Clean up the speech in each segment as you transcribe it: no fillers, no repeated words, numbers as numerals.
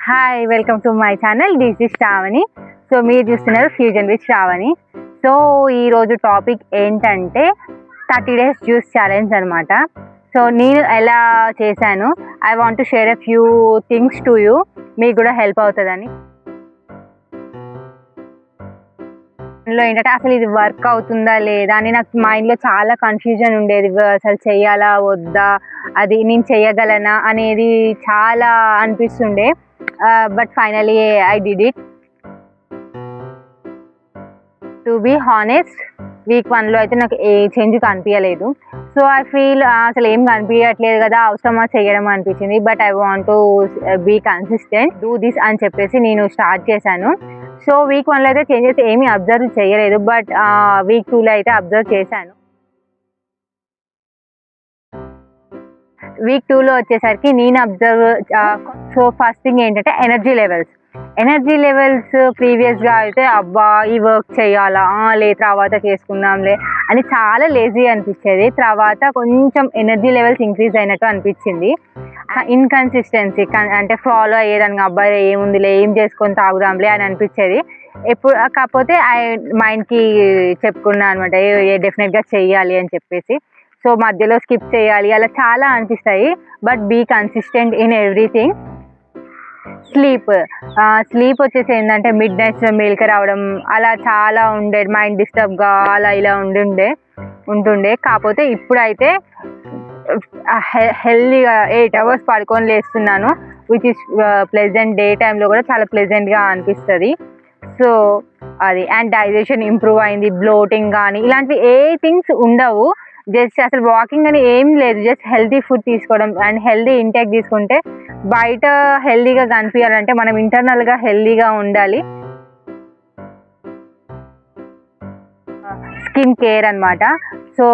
Hi, welcome to my channel. This is Shravani. So మీరు చూస్తున్నారు fusion with Shravani. So ఈరోజు topic ఏంటంటే 30 days జ్యూస్ ఛాలెంజ్ అనమాట. సో నేను ఎలా చేశాను, I want to share a few things to you. మీకు కూడా హెల్ప్ అవుతుందని. ఇందులో ఏంటంటే అసలు ఇది వర్క్ అవుతుందా లేదా అని నాకు మైండ్లో చాలా కన్ఫ్యూజన్ ఉండేది. అసలు చెయ్యాలా వద్దా, అది నేను చెయ్యగలనా అనేది చాలా అనిపిస్తుండే. But finally I did it. To be honest, week 1లో అయితే నాకు ఏ చేంజ్ కనిపించలేదు. సో ఐ ఫీల్ అసలు ఏం కనిపించట్లేదు కదా, అవసరమా చేయడం అనిపించింది. But I want to be consistent, do this అని చెప్పేసి నేను స్టార్ట్ చేశాను. సో వీక్ 1లో అయితే చేంజెస్ ఏమీ అబ్జర్వ్ చేయలేదు, బట్ వీక్ 2లో అయితే అబ్జర్వ్ చేశాను. వీక్ 2లో వచ్చేసరికి నేను అబ్జర్వ్ సో ఫస్ట్ థింగ్ ఏంటంటే ఎనర్జీ లెవెల్స్ ప్రీవియస్గా అయితే అబ్బా ఈ వర్క్ చేయాలా, లే తర్వాత చేసుకుందాంలే అని చాలా లేజీ అనిపించేది. తర్వాత కొంచెం ఎనర్జీ లెవెల్స్ ఇంక్రీజ్ అయినట్టు అనిపించింది. ఇన్కన్సిస్టెన్సీ అంటే ఫాలో అయ్యేదానికి అబ్బాయి ఏముందిలే, ఏం చేసుకొని తాగుదాంలే అని అనిపించేది ఎప్పుడు. కాకపోతే మైండ్కి చెప్పుకున్నాను అనమాట, డెఫినెట్గా చెయ్యాలి అని చెప్పేసి. సో మధ్యలో స్కిప్ చేయాలి అలా చాలా అనిపిస్తాయి. But be consistent in everything. Sleep వచ్చేసి ఏంటంటే మిడ్ నైట్స్లో మేల్కి రావడం అలా చాలా ఉండేది. మైండ్ డిస్టర్బ్గా అలా ఇలా ఉంటుండే. కాకపోతే ఇప్పుడైతే హెల్దీగా 8 hours పడుకొని లేస్తున్నాను, విచ్ ఇస్ ప్లెజెంట్. డే టైంలో కూడా చాలా ప్లెజెంట్గా అనిపిస్తుంది. సో అది. అండ్ డైజెషన్ ఇంప్రూవ్ అయింది, బ్లోటింగ్ కానీ ఇలాంటివి ఏ థింగ్స్ ఉండవు. జస్ట్ అసలు వాకింగ్ అని ఏం లేదు, జస్ట్ హెల్తీ ఫుడ్ తీసుకోవడం అండ్ హెల్తీ ఇంటేక్ తీసుకుంటే బయట హెల్తీగా కనిపించాలంటే మనం ఇంటర్నల్గా హెల్తీగా ఉండాలి. స్కిన్ కేర్ అనమాట. సో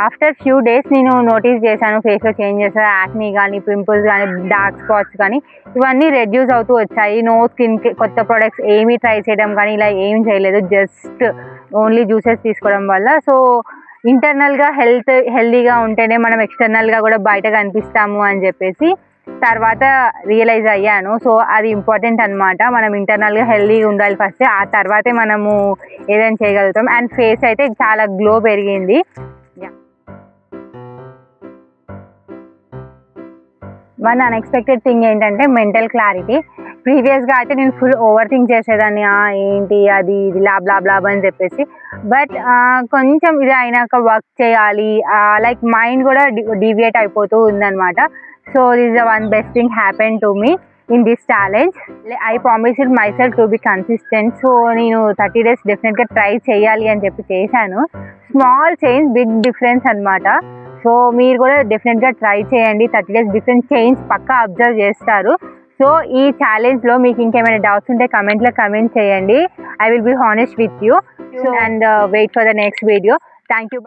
ఆఫ్టర్ ఫ్యూ డేస్ నేను నోటీస్ చేశాను ఫేస్లో చేంజెస్, యాక్నీ కానీ, పింపుల్స్ కానీ, డార్క్ స్పాట్స్ కానీ ఇవన్నీ రెడ్యూస్ అవుతూ వచ్చాయి. నో స్కిన్ కొత్త ప్రొడక్ట్స్ ఏమీ ట్రై చేయడం కానీ ఇలా ఏం చేయలేదు, జస్ట్ ఓన్లీ జ్యూసెస్ తీసుకోవడం వల్ల. సో ఇంటర్నల్గా హెల్తీగా ఉంటేనే మనం ఎక్స్టర్నల్గా కూడా బయట కనిపిస్తాము అని చెప్పేసి తర్వాత రియలైజ్ అయ్యాను. సో అది ఇంపార్టెంట్ అనమాట. మనం ఇంటర్నల్గా హెల్తీగా ఉండాలి ఫస్ట్, ఆ తర్వాతే మనము ఏదైనా చేయగలుగుతాం. అండ్ ఫేస్ అయితే చాలా గ్లో పెరిగింది. వన్ అన్ఎక్స్పెక్టెడ్ థింగ్ ఏంటంటే మెంటల్ క్లారిటీ. ప్రీవియస్గా అయితే నేను ఫుల్ ఓవర్ థింక్ చేసేదాన్ని, ఏంటి అది ఇది లాబ్ అని చెప్పేసి. బట్ కొంచెం ఇది అయినాక వర్క్ చేయాలి, లైక్ మైండ్ కూడా డీవియేట్ అయిపోతూ ఉందన్నమాట. So this is the one best thing happen to me in this challenge. I promised myself to be consistent. So నేను 30 days డెఫినెట్గా ట్రై చేయాలి అని చెప్పి చేశాను. స్మాల్ చేంజ్ బిగ్ డిఫరెన్స్ అనమాట. సో మీరు కూడా డెఫినెట్గా ట్రై చేయండి. 30 days డిఫరెంట్ చేంజ్ పక్కా అబ్జర్వ్ చేస్తారు. సో ఈ ఛాలెంజ్లో మీకు ఇంకేమైనా డౌట్స్ ఉంటే కమెంట్లో కమెంట్ చేయండి. I will be honest with you. And wait for the next video. Thank you.